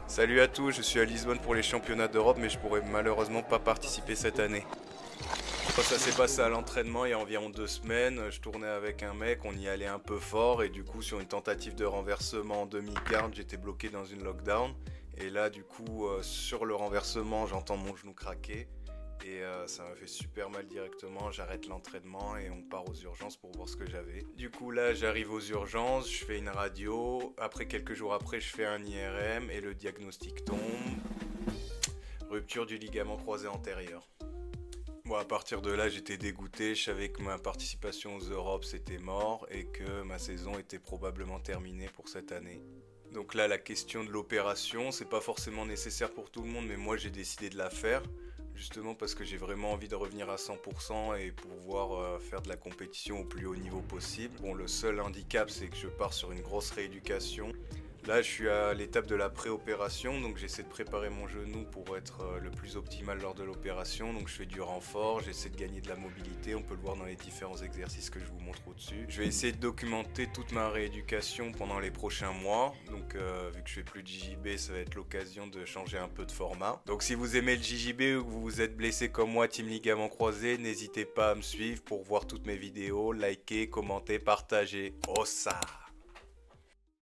Salut à tous, je suis à Lisbonne pour les championnats d'Europe, mais je pourrais malheureusement pas participer cette année. Ça s'est passé à l'entraînement il y a environ 2 semaines. Je tournais avec un mec, on y allait un peu fort, et du coup, sur une tentative de renversement en demi-garde, j'étais bloqué dans une lockdown. Et là, du coup, sur le renversement, j'entends mon genou craquer. Et ça m'a fait super mal directement. J'arrête l'entraînement et on part aux urgences pour voir ce que j'avais. Du coup, là, j'arrive aux urgences, je fais une radio. Après, quelques jours après, je fais un IRM et le diagnostic tombe. Rupture du ligament croisé antérieur. Bon, à partir de là, j'étais dégoûté. Je savais que ma participation aux Europes c'était mort et que ma saison était probablement terminée pour cette année. Donc là, la question de l'opération, c'est pas forcément nécessaire pour tout le monde, mais moi j'ai décidé de la faire, justement parce que j'ai vraiment envie de revenir à 100% et pouvoir faire de la compétition au plus haut niveau possible. Bon, le seul handicap, c'est que je pars sur une grosse rééducation. Là, je suis à l'étape de la préopération, donc j'essaie de préparer mon genou pour être le plus optimal lors de l'opération. Donc je fais du renfort, j'essaie de gagner de la mobilité, on peut le voir dans les différents exercices que je vous montre au-dessus. Je vais essayer de documenter toute ma rééducation pendant les prochains mois. Donc vu que je fais plus de JJB, ça va être l'occasion de changer un peu de format. Donc si vous aimez le JJB ou que vous vous êtes blessé comme moi, team ligament croisé, n'hésitez pas à me suivre pour voir toutes mes vidéos, liker, commenter, partager. Oh ça!